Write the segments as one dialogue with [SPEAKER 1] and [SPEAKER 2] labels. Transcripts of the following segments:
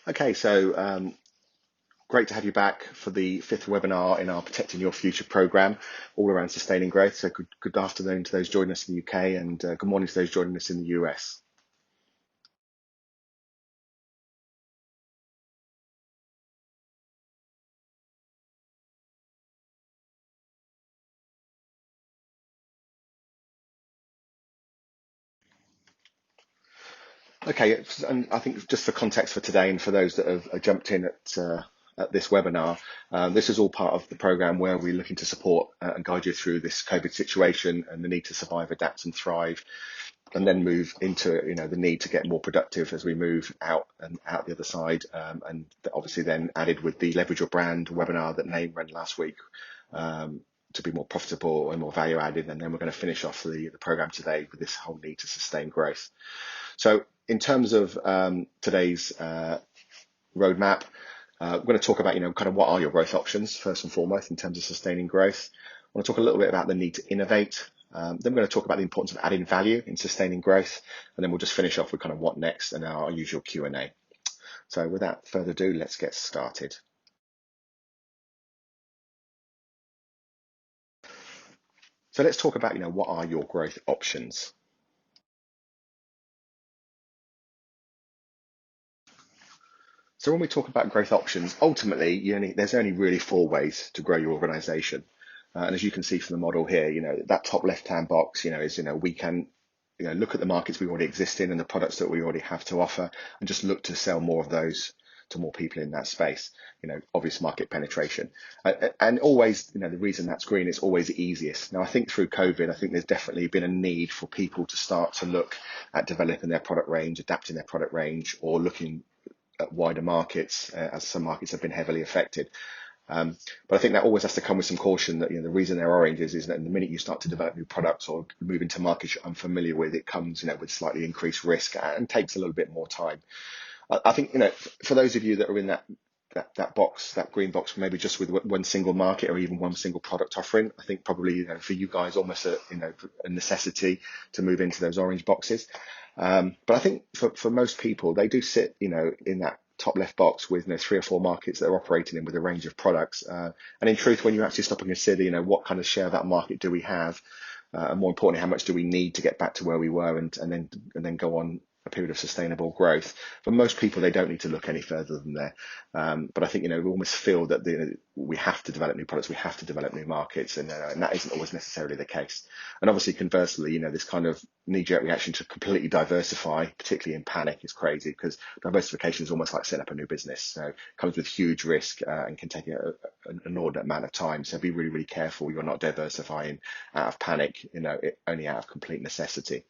[SPEAKER 1] Okay, so great to have you back for the fifth webinar in our Protecting Your Future program, all around sustaining growth. So good afternoon to those joining us in the UK, and good morning to those joining us in the US. Okay, and I think just for context for today, and for those that have jumped in at this webinar, this is all part of the program where we're looking to support and guide you through this COVID situation and the need to survive, adapt, and thrive, and then move into the need to get more productive as we move out and out the other side, and obviously then added with the leverage your brand webinar that Name ran last week, to be more profitable and more value added. And then we're going to finish off the program today with this whole need to sustain growth. So in terms of today's roadmap, we're going to talk about kind of what are your growth options first and foremost in terms of sustaining growth. I want to talk a little bit about the need to innovate. Then we're going to talk about the importance of adding value in sustaining growth, and then we'll just finish off with kind of what next and our usual Q&A. So without further ado, let's get started. So let's talk about what are your growth options. So when we talk about growth options, ultimately there's only really four ways to grow your organization. And as you can see from the model here, that top left-hand box, is, we can, look at the markets we already exist in and the products that we already have to offer, and just look to sell more of those to more people in that space. Obvious market penetration, and always, the reason that's green is always the easiest. Now, I think through COVID, I think there's definitely been a need for people to start to look at developing their product range, adapting their product range, or looking at wider markets, as some markets have been heavily affected. But I think that always has to come with some caution that, the reason they're orange is that the minute you start to develop new products or move into markets you're unfamiliar with, it comes, with slightly increased risk and takes a little bit more time. I think, for those of you that are in that box, that green box, maybe just with one single market or even one single product offering, I think probably, for you guys, almost a necessity to move into those orange boxes. But I think for most people, they do sit, in that top left box with 3 or 4 markets that are operating in with a range of products. And in truth, when you actually stop and consider, what kind of share of that market do we have, and more importantly, how much do we need to get back to where we were, and then go on a period of sustainable growth. For most people, they don't need to look any further than there. But I think, we almost feel that we have to develop new products, we have to develop new markets, and that isn't always necessarily the case. And obviously, conversely, this kind of knee-jerk reaction to completely diversify, particularly in panic, is crazy, because diversification is almost like setting up a new business. So it comes with huge risk, and can take an inordinate amount of time. So be really, really careful. You're not diversifying out of panic, only out of complete necessity.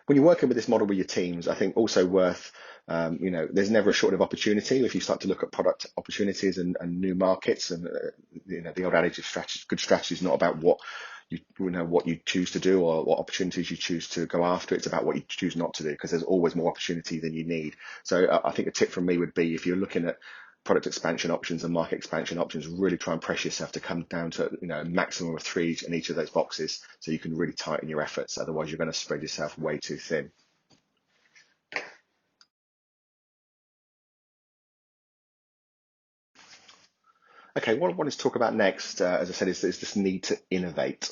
[SPEAKER 1] When you're working with this model with your teams, I think also worth, there's never a shortage of opportunity if you start to look at product opportunities and new markets. And the old adage of good strategy is not about what you choose to do or what opportunities you choose to go after. It's about what you choose not to do, because there's always more opportunity than you need. So I think a tip from me would be, if you're looking at product expansion options and market expansion options, really try and press yourself to come down to a maximum of 3 in each of those boxes, so you can really tighten your efforts. Otherwise, you're going to spread yourself way too thin. Okay, what I want to talk about next, as I said, is this need to innovate.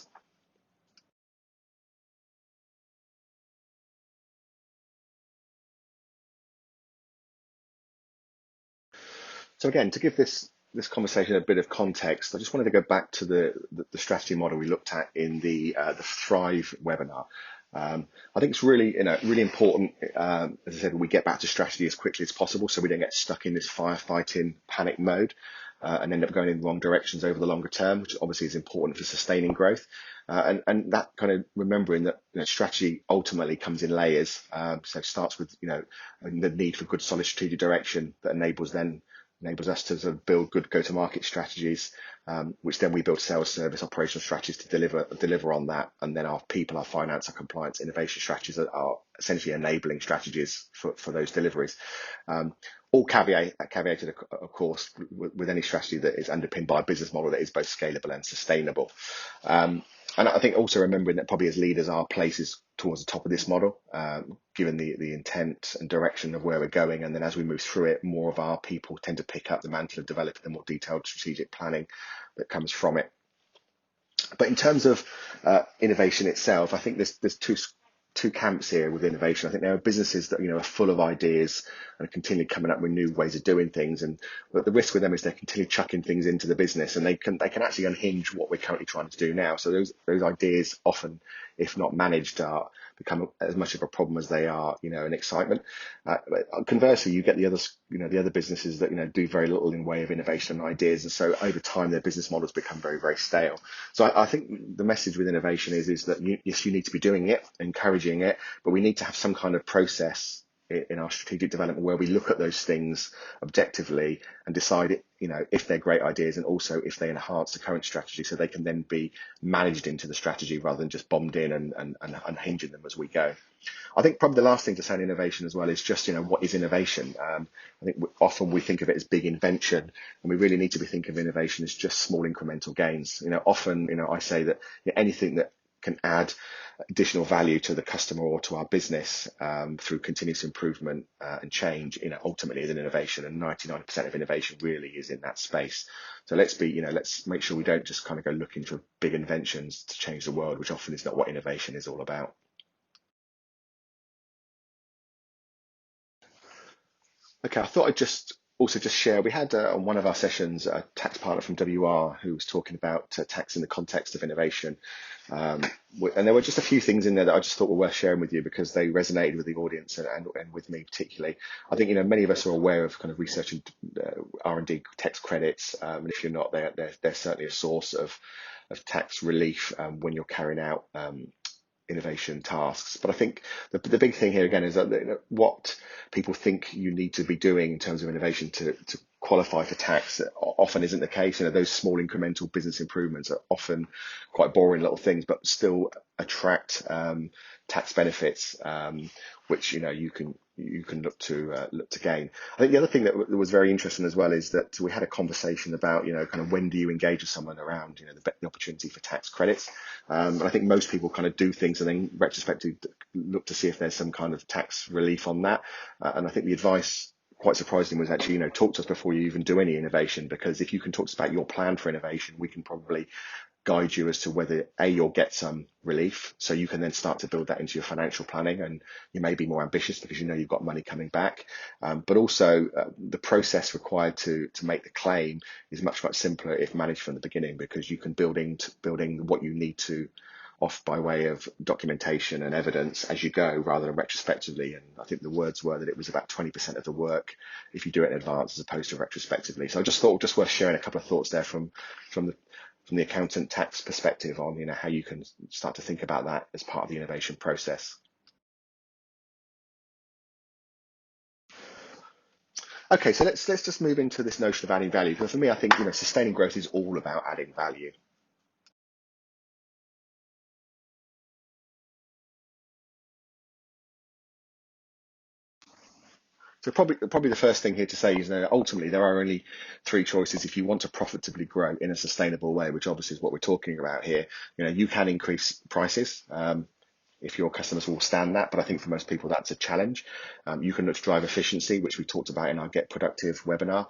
[SPEAKER 1] So again, to give this conversation a bit of context, I just wanted to go back to the strategy model we looked at in the Thrive webinar. I think it's really really important, as I said, we get back to strategy as quickly as possible, so we don't get stuck in this firefighting panic mode, and end up going in the wrong directions over the longer term, which obviously is important for sustaining growth. And that kind of remembering that strategy ultimately comes in layers. So it starts with the need for good solid strategic direction that enables us to sort of build good go-to-market strategies, which then we build sales, service, operational strategies to deliver on that. And then our people, our finance, our compliance, innovation strategies are essentially enabling strategies for those deliveries. All caveated, of course, with any strategy that is underpinned by a business model that is both scalable and sustainable. And I think also remembering that probably as leaders, our place is towards the top of this model, given the intent and direction of where we're going. And then as we move through it, more of our people tend to pick up the mantle of developing the more detailed strategic planning that comes from it. But in terms of innovation itself, I think there's two camps here with innovation. I think there are businesses that are full of ideas and are continually coming up with new ways of doing things, and but the risk with them is they're continually chucking things into the business, and they can actually unhinge what we're currently trying to do now. So those ideas often, if not managed, become as much of a problem as they are an excitement. Conversely, you get the other businesses that do very little in way of innovation and ideas, and so over time their business models become very, very stale. So I think the message with innovation is that yes, you need to be doing it, encouraging it, but we need to have some kind of process in our strategic development where we look at those things objectively and decide if they're great ideas, and also if they enhance the current strategy, so they can then be managed into the strategy rather than just bombed in and unhinging them as we go. I think probably the last thing to say on innovation as well is just, what is innovation? I think often we think of it as big invention, and we really need to be thinking of innovation as just small incremental gains. Often, I say that anything that can add additional value to the customer or to our business through continuous improvement and change, ultimately is an innovation, and 99% of innovation really is in that space. So let's make sure we don't just kind of go looking for big inventions to change the world, which often is not what innovation is all about. Okay, I thought I'd just share. We had on one of our sessions a tax partner from WR who was talking about tax in the context of innovation, um, and there were just a few things in there that I just thought were worth sharing with you because they resonated with the audience and with me particularly. I think many of us are aware of kind of research and R&D tax credits, and if you're not, they're certainly a source of tax relief when you're carrying out innovation tasks. But I think the big thing here again is that what people think you need to be doing in terms of innovation to qualify for tax often isn't the case. Those small incremental business improvements are often quite boring little things, but still attract tax benefits, which you can look to gain. I think the other thing that was very interesting as well is that we had a conversation about kind of when do you engage with someone around the opportunity for tax credits, and I think most people kind of do things and then retrospectively look to see if there's some kind of tax relief on that, and I think the advice, quite surprising, was actually talk to us before you even do any innovation, because if you can talk to us about your plan for innovation, we can probably guide you as to whether you'll get some relief, so you can then start to build that into your financial planning, and you may be more ambitious because you've got money coming back, but also the process required to make the claim is much simpler if managed from the beginning, because you can building what you need to off by way of documentation and evidence as you go rather than retrospectively. And I think the words were that it was about 20% of the work if you do it in advance as opposed to retrospectively. So I just thought just worth sharing a couple of thoughts there from the accountant tax perspective on how you can start to think about that as part of the innovation process. Okay, so let's just move into this notion of adding value, because for me I think sustaining growth is all about adding value. So probably the first thing here to say is that ultimately there are only three choices if you want to profitably grow in a sustainable way, which obviously is what we're talking about here. You can increase prices if your customers will stand that, but I think for most people that's a challenge. You can look to drive efficiency, which we talked about in our Get Productive webinar,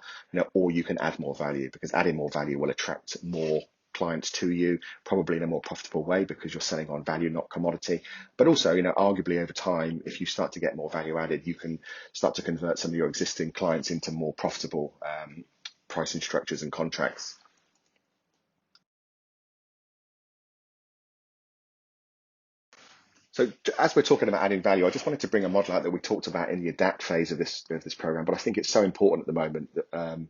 [SPEAKER 1] or you can add more value, because adding more value will attract more clients to you, probably in a more profitable way because you're selling on value, not commodity. But also, arguably over time, if you start to get more value added, you can start to convert some of your existing clients into more profitable pricing structures and contracts. So as we're talking about adding value, I just wanted to bring a model out that we talked about in the adapt phase of this program, but I think it's so important at the moment that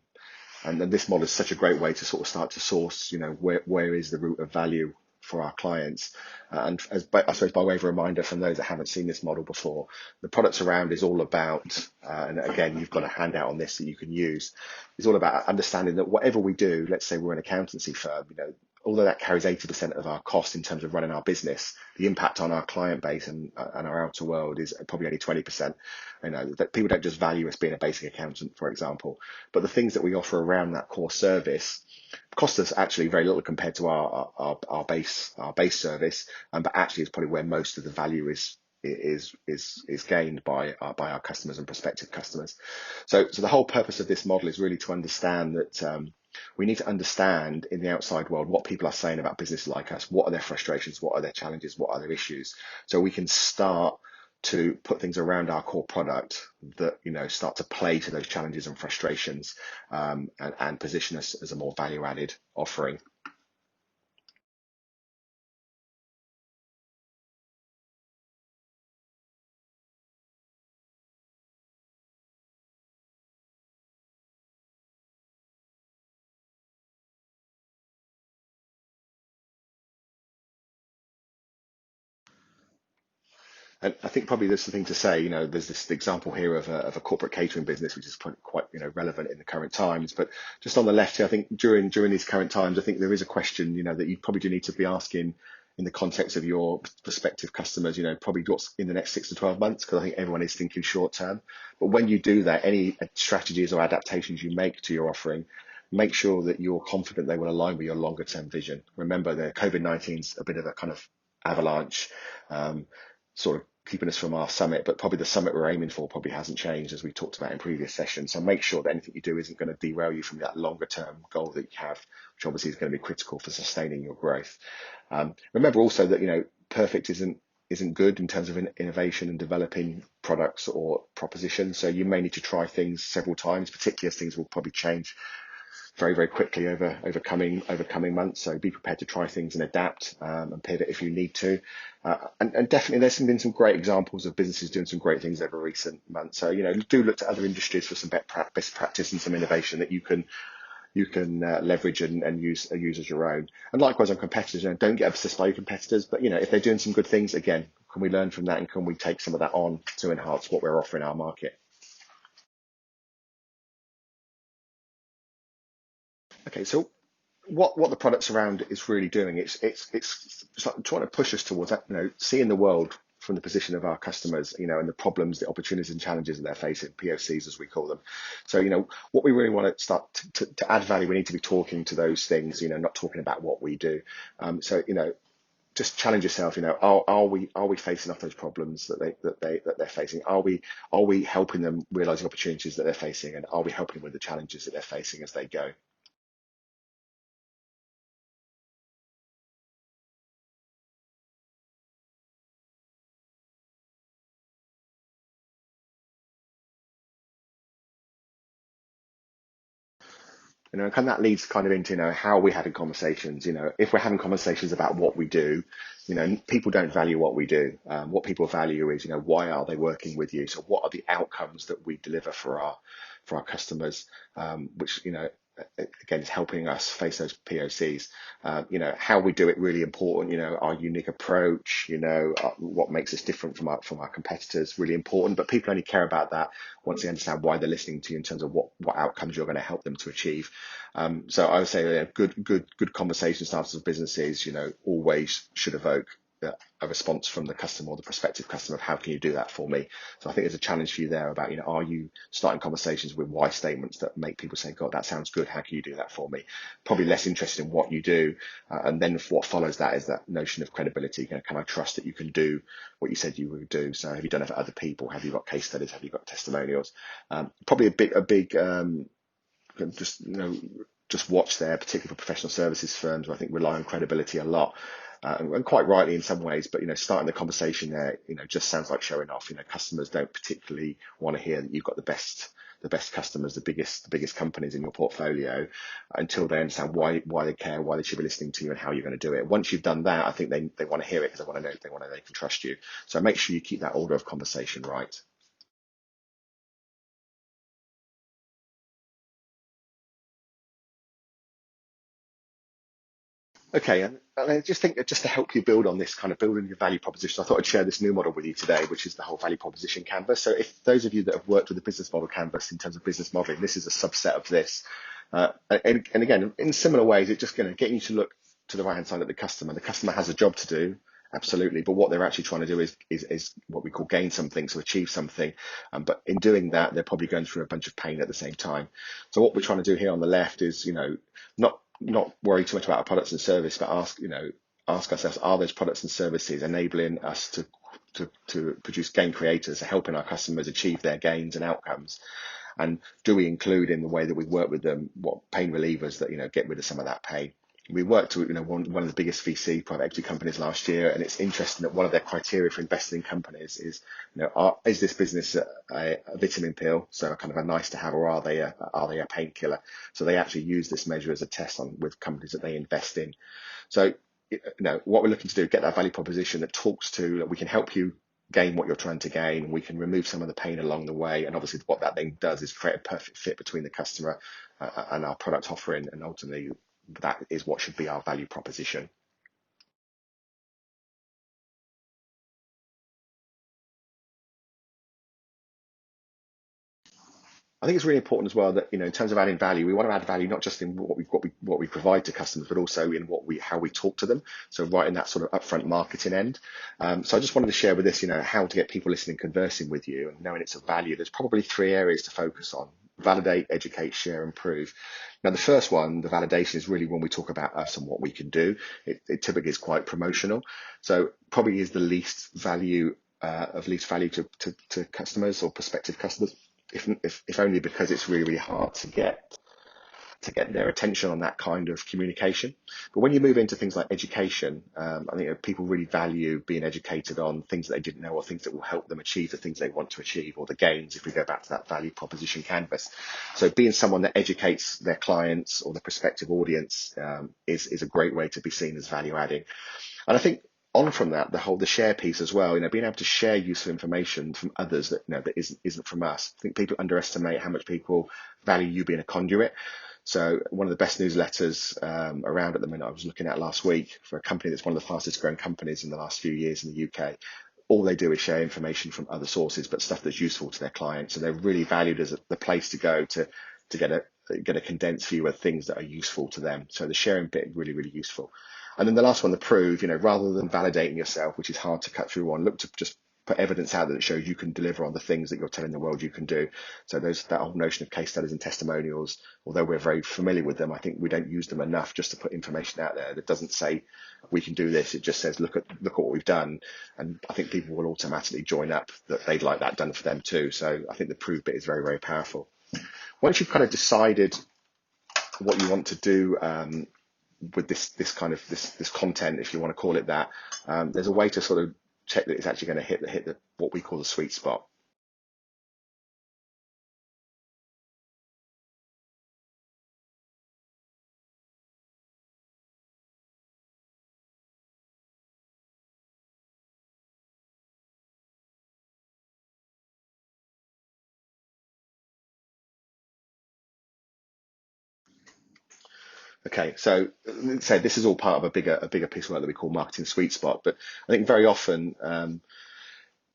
[SPEAKER 1] and then this model is such a great way to sort of start to source, where is the root of value for our clients. And I suppose by way of a reminder from those that haven't seen this model before, the products around is all about, and again, you've got a handout on this that you can use, is all about understanding that whatever we do, let's say we're an accountancy firm, although that carries 80% of our cost in terms of running our business, the impact on our client base and our outer world is probably only 20%. That people don't just value us being a basic accountant, for example, but the things that we offer around that core service cost us actually very little compared to our base service, but actually is probably where most of the value is gained by our customers and prospective customers. So the whole purpose of this model is really to understand that we need to understand in the outside world what people are saying about businesses like us. What are their frustrations? What are their challenges? What are their issues? So we can start to put things around our core product that start to play to those challenges and frustrations, and position us as a more value added offering. And I think probably that's the thing to say. There's this example here of a corporate catering business, which is quite relevant in the current times. But just on the left here, I think during these current times, I think there is a question, that you probably do need to be asking in the context of your prospective customers, probably what's in the next 6 to 12 months, because I think everyone is thinking short term. But when you do that, any strategies or adaptations you make to your offering, make sure that you're confident they will align with your longer term vision. Remember, the COVID-19 is a bit of a kind of avalanche, sort of keeping us from our summit, but probably the summit we're aiming for probably hasn't changed, as we talked about in previous sessions. So make sure that anything you do isn't going to derail you from that longer term goal that you have, which obviously is going to be critical for sustaining your growth. Remember also that perfect isn't good in terms of innovation and developing products or propositions. So you may need to try things several times, particularly as things will probably change very, very quickly over coming months. So be prepared to try things and adapt, and pivot if you need to. And definitely there's been some great examples of businesses doing some great things over recent months. So, do look to other industries for some best practice and some innovation that you can leverage and use as your own. And likewise on competitors, don't get obsessed by your competitors, but if they're doing some good things, again, can we learn from that and can we take some of that on to enhance what we're offering our market? Okay, so what the products around is really doing, it's like trying to push us towards that, seeing the world from the position of our customers, and the problems, the opportunities and challenges that they're facing, POCs as we call them. So, what we really want to start to add value, we need to be talking to those things, not talking about what we do. So, just challenge yourself. Are we facing off those problems that they're facing? Are we helping them realize the opportunities that they're facing, and are we helping them with the challenges that they're facing as they go? And that leads kind of into, how we're having conversations. If we're having conversations about what we do, people don't value what we do. What people value is, why are they working with you? So what are the outcomes that we deliver for our customers, which, again, is helping us face those POCs. How we do it really important. Our unique approach. What makes us different from our competitors, really important. But people only care about that once they understand why they're listening to you in terms of what outcomes you're going to help them to achieve. So I would say good conversation starters of businesses, always should evoke a response from the customer or the prospective customer of how can you do that for me. So I think there's a challenge for you there about, are you starting conversations with why statements that make people say, God, that sounds good, how can you do that for me? Probably less interested in what you do, and then what follows that is that notion of credibility. Can I trust that you can do what you said you would do? So have you done it for other people? Have you got case studies? Have you got testimonials? Probably a big just watch there, particularly for professional services firms who I think rely on credibility a lot, and quite rightly in some ways. But starting the conversation there, just sounds like showing off. Customers don't particularly want to hear that you've got the best customers, the biggest companies in your portfolio, until they understand why they care, why they should be listening to you, and how you're going to do it. Once you've done that, I think they want to hear it because they want to know they can trust you. So make sure you keep that order of conversation right. Okay, and I just think that just to help you build on this kind of building your value proposition, I thought I'd share this new model with you today, which is the whole value proposition canvas. So if those of you that have worked with the business model canvas in terms of business modeling, this is a subset of this. And again, in similar ways, it's just going to get you to look to the right hand side at the customer. The customer has a job to do, absolutely, but what they're actually trying to do is what we call gain something, so achieve something. But in doing that, they're probably going through a bunch of pain at the same time. So what we're trying to do here on the left is, not worry too much about our products and service, but ask ourselves, are those products and services enabling us to produce gain creators, helping our customers achieve their gains and outcomes? And do we include in the way that we work with them what pain relievers that get rid of some of that pain? We worked with one of the biggest VC private equity companies last year, and it's interesting that one of their criteria for investing in companies is, is this business a vitamin pill, so kind of a nice to have, or are they a painkiller? So they actually use this measure as a test on with companies that they invest in. So what we're looking to do, get that value proposition that talks to that we can help you gain what you're trying to gain. We can remove some of the pain along the way, and obviously what that then does is create a perfect fit between the customer and our product offering, and ultimately that is what should be our value proposition. I think it's really important as well that, in terms of adding value, we want to add value not just in what we provide to customers, but also in how we talk to them. So right in that sort of upfront marketing end. So I just wanted to share with this, how to get people listening, conversing with you, and knowing it's of value. There's probably three areas to focus on: validate, educate, share, improve. Now, the first one, the validation, is really when we talk about us and what we can do. It typically is quite promotional, so probably is the least value to customers or prospective customers. If only because it's really, really hard to get their attention on that kind of communication. But when you move into things like education, I think people really value being educated on things that they didn't know, or things that will help them achieve the things they want to achieve, or the gains, if we go back to that value proposition canvas. So being someone that educates their clients or the prospective audience is a great way to be seen as value adding. And I think on from that, the share piece as well, being able to share useful information from others that isn't from us. I think people underestimate how much people value you being a conduit. So one of the best newsletters around at the minute, I was looking at last week, for a company that's one of the fastest growing companies in the last few years in the UK. All they do is share information from other sources, but stuff that's useful to their clients. So they're really valued as the place to go to get a condensed view of things that are useful to them. So the sharing bit, really, really useful. And then the last one, the prove, rather than validating yourself, which is hard to cut through on, look to just put evidence out there that shows you can deliver on the things that you're telling the world you can do. So that whole notion of case studies and testimonials, although we're very familiar with them, I think we don't use them enough just to put information out there that doesn't say we can do this. It just says, look at what we've done. And I think people will automatically join up that they'd like that done for them too. So I think the prove bit is very, very powerful. Once you've kind of decided what you want to do with this content, if you want to call it that, there's a way to sort of check that it's actually going to hit what we call the sweet spot. Okay, so this is all part of a bigger piece of work that we call marketing sweet spot. But I think very often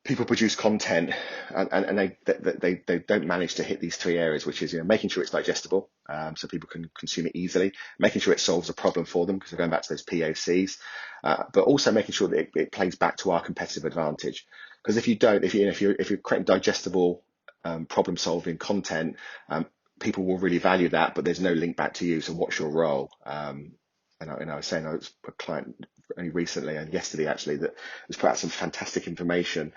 [SPEAKER 1] people produce content and they don't manage to hit these three areas, which is making sure it's digestible, so people can consume it easily, making sure it solves a problem for them, because we're going back to those POCs, but also making sure that it plays back to our competitive advantage. Because if you're creating digestible problem solving content, people will really value that, but there's no link back to you. So what's your role? And I was saying, I was a client only recently, and yesterday actually, that has put out some fantastic information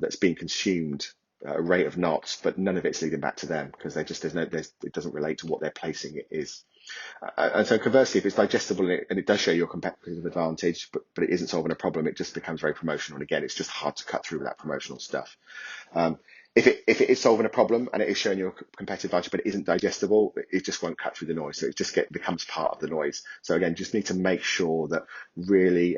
[SPEAKER 1] that's being consumed at a rate of knots, but none of it's leading back to them, because it doesn't relate to what they're placing it is. And so conversely, if it's digestible and it does show your competitive advantage, but it isn't solving a problem, it just becomes very promotional. And again, it's just hard to cut through that promotional stuff. If it is solving a problem and it is showing your competitive advantage, but it isn't digestible, it just won't cut through the noise. So it just becomes part of the noise. So again, just need to make sure that really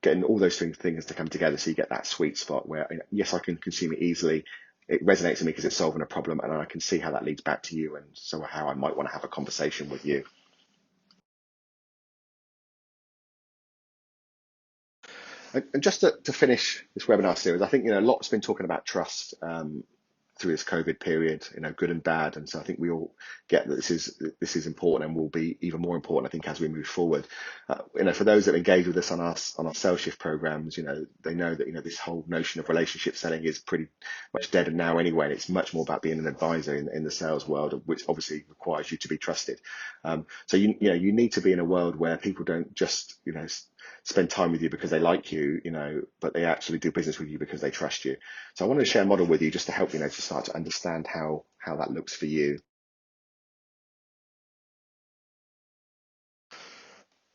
[SPEAKER 1] getting all those things to come together, so you get that sweet spot where, yes, I can consume it easily. It resonates with me because it's solving a problem, and I can see how that leads back to you, and so how I might want to have a conversation with you. And just to finish this webinar series, I think a lot's been talking about trust through this COVID period, good and bad. And so I think we all get that this is important and will be even more important, I think, as we move forward. For those that engage with us on our sales shift programs, they know that this whole notion of relationship selling is pretty much dead now anyway. And it's much more about being an advisor in the sales world, which obviously requires you to be trusted. So you need to be in a world where people don't just spend time with you because they like you, but they actually do business with you because they trust you. So I wanted to share a model with you just to help to start to understand how that looks for you.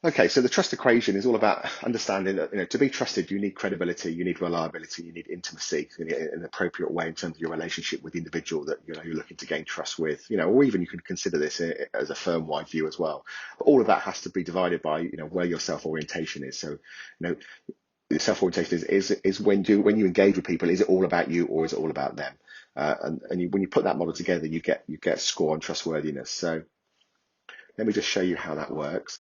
[SPEAKER 1] Okay, so the trust equation is all about understanding that to be trusted, you need credibility, you need reliability, you need intimacy in an appropriate way in terms of your relationship with the individual that you're looking to gain trust with. Or even you can consider this as a firm-wide view as well. But all of that has to be divided by where your self-orientation is. So self-orientation is when you engage with people, is it all about you or is it all about them? When you put that model together, you get a score on trustworthiness. So let me just show you how that works.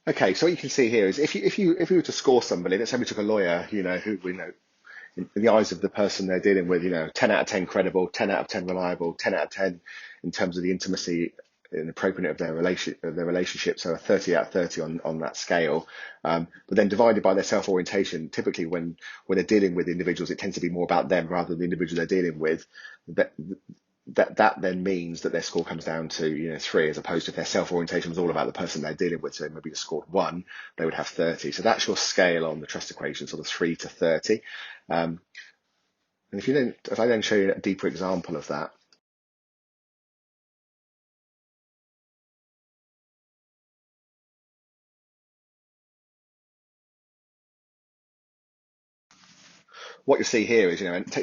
[SPEAKER 1] Okay, so what you can see here is if you were to score somebody, let's say we took a lawyer, who we know in the eyes of the person they're dealing with, 10 out of 10 credible, 10 out of 10 reliable, 10 out of 10 in terms of the intimacy and appropriate of their relationship, so a 30 out of 30 on that scale. But then divided by their self-orientation, typically when they're dealing with individuals, it tends to be more about them rather than the individual they're dealing with. That then means that their score comes down to 3, as opposed to if their self-orientation was all about the person they're dealing with, so maybe they scored 1, they would have 30. So that's your scale on the trust equation, sort of 3 to 30. And if I then show you a deeper example of that. What you see here is,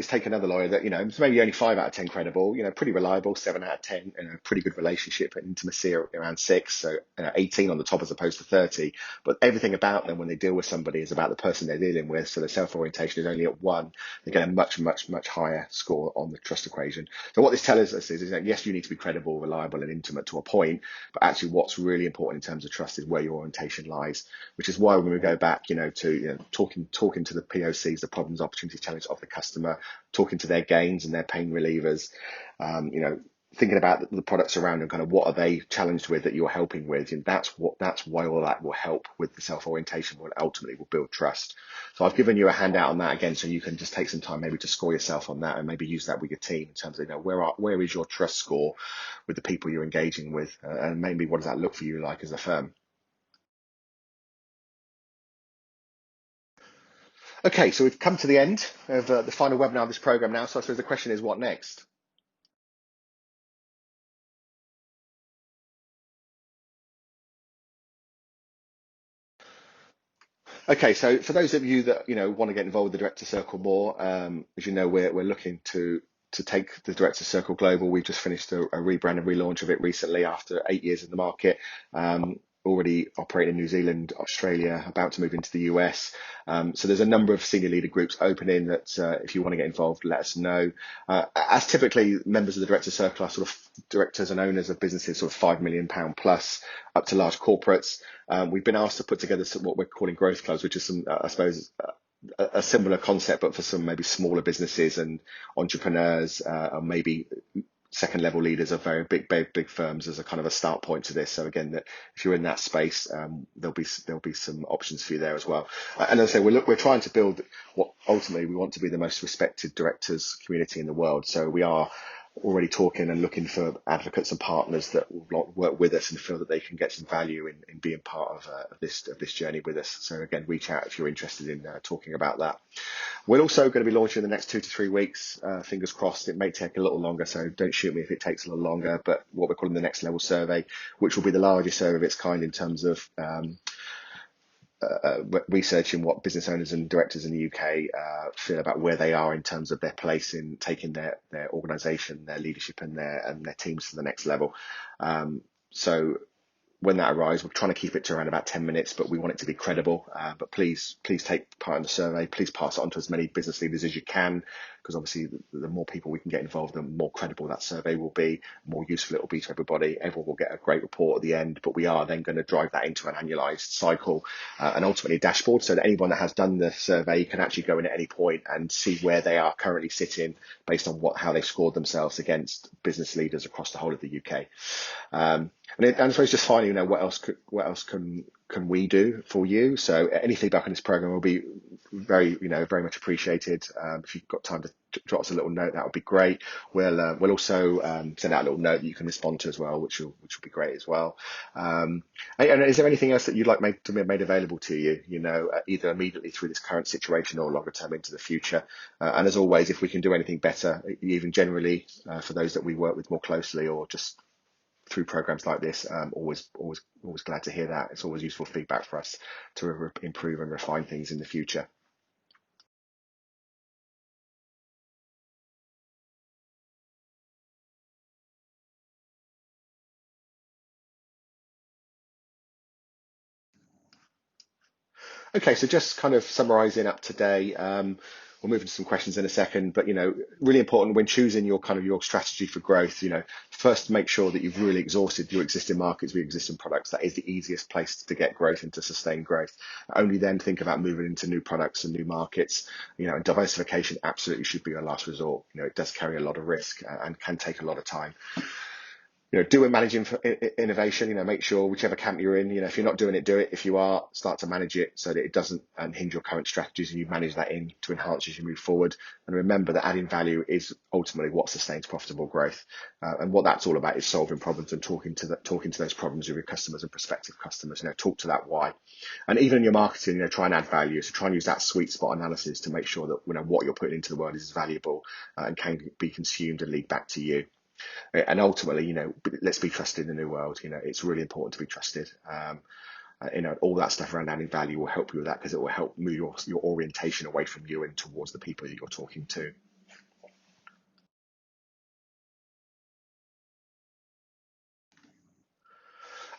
[SPEAKER 1] take another lawyer that, it's maybe only 5 out of 10 credible, pretty reliable, 7 out of 10, pretty good relationship and intimacy around 6, so 18 on the top as opposed to 30. But everything about them when they deal with somebody is about the person they're dealing with. So their self-orientation is only at 1. They get a much, much, much higher score on the trust equation. So what this tells us is that yes, you need to be credible, reliable, and intimate to a point, but actually what's really important in terms of trust is where your orientation lies, which is why when we go back, to talking to the POCs, the problems, opportunities, challenge of the customer, talking to their gains and their pain relievers, thinking about the products around and kind of what are they challenged with that you're helping with, and that's why all that will help with the self-orientation, what ultimately will build trust. So I've given you a handout on that again, so you can just take some time maybe to score yourself on that and maybe use that with your team in terms of where is your trust score with the people you're engaging with, and maybe what does that look for you like as a firm. Okay, so we've come to the end of the final webinar of this program now. So I suppose the question is, what next? Okay, so for those of you that want to get involved with the Director Circle more, as you know, we're looking to take the Director Circle global. We just finished a rebrand and relaunch of it recently after 8 years in the market. Already operating in New Zealand, Australia, about to move into the US. So there's a number of senior leader groups opening that if you want to get involved, let us know. As typically members of the Director Circle are sort of directors and owners of businesses sort of £5 million plus up to large corporates. We've been asked to put together what we're calling growth clubs, which is some, I suppose, a similar concept, but for some maybe smaller businesses and entrepreneurs, or maybe second level leaders of very big firms as a kind of a start point to this. So again, that if you're in that space, there'll be some options for you there as well. And as I say, we're trying to build what ultimately we want to be the most respected directors community in the world. So we are already talking and looking for advocates and partners that will work with us and feel that they can get some value in being part of this journey with us. So again, reach out if you're interested in talking about that. We're also going to be launching in the next 2 to 3 weeks. Fingers crossed, it may take a little longer, so don't shoot me if it takes a little longer, but what we're calling the Next Level Survey, which will be the largest survey of its kind in terms of researching what business owners and directors in the UK feel about where they are in terms of their place in taking their organisation, their leadership and their teams to the next level. So when that arrives, we're trying to keep it to around about 10 minutes, but we want it to be credible. But please take part in the survey. Please pass it on to as many business leaders as you can, because obviously the more people we can get involved, the more credible that survey will be, the more useful it will be to everybody. Everyone will get a great report at the end, but we are then going to drive that into an annualized cycle and ultimately a dashboard, so that anyone that has done the survey can actually go in at any point and see where they are currently sitting based on how they scored themselves against business leaders across the whole of the UK. And I suppose just finally, what else can we do for you? So any feedback on this program will be very much appreciated. If you've got time to drop us a little note, that would be great. We'll also send out a little note that you can respond to as well, which will be great as well. And is there anything else that you'd like to be made available to you? Either immediately through this current situation or longer term into the future. And as always, if we can do anything better, even generally for those that we work with more closely, or just through programs like this, always glad to hear that. It's always useful feedback for us to improve and refine things in the future. Okay, so just kind of summarising up today. We'll move into some questions in a second, but really important when choosing your strategy for growth. First make sure that you've really exhausted your existing markets, your existing products. That is the easiest place to get growth and to sustain growth. Only then think about moving into new products and new markets. And diversification absolutely should be your last resort. It does carry a lot of risk and can take a lot of time. Do and manage innovation. Make sure whichever camp you're in, if you're not doing it, do it. If you are, start to manage it so that it doesn't hinge your current strategies, and you manage that in to enhance as you move forward. And remember that adding value is ultimately what sustains profitable growth. And what that's all about is solving problems and talking to those problems with your customers and prospective customers. Talk to that why. And even in your marketing, try and add value. So try and use that sweet spot analysis to make sure that what you're putting into the world is valuable and can be consumed and lead back to you. And ultimately, let's be trusted in the new world. It's really important to be trusted. All that stuff around adding value will help you with that, because it will help move your orientation away from you and towards the people that you're talking to.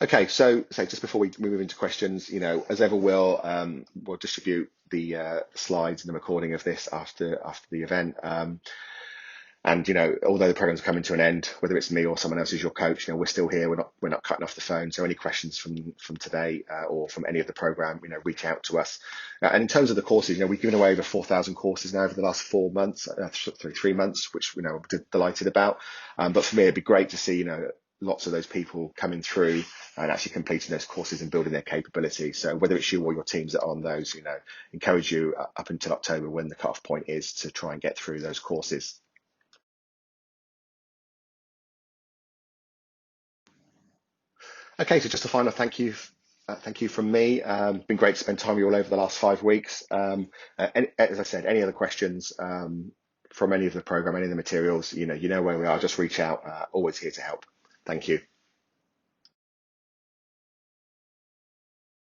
[SPEAKER 1] Okay, so just before we move into questions, as ever, we'll distribute the slides and the recording of this after the event. And although the program's coming to an end, whether it's me or someone else who's your coach, we're still here. We're not cutting off the phone. So any questions from today or from any of the program, reach out to us. And in terms of the courses, we've given away over 4,000 courses now over the last 4 months, 3 months, which we're delighted about. But for me, it'd be great to see lots of those people coming through and actually completing those courses and building their capability. So whether it's you or your teams that are on those, encourage you up until October, when the cutoff point is, to try and get through those courses. Okay, so just a final thank you from me. Been great to spend time with you all over the last 5 weeks. As I said, any other questions from any of the program, any of the materials, you know where we are. Just reach out. Always here to help. Thank you.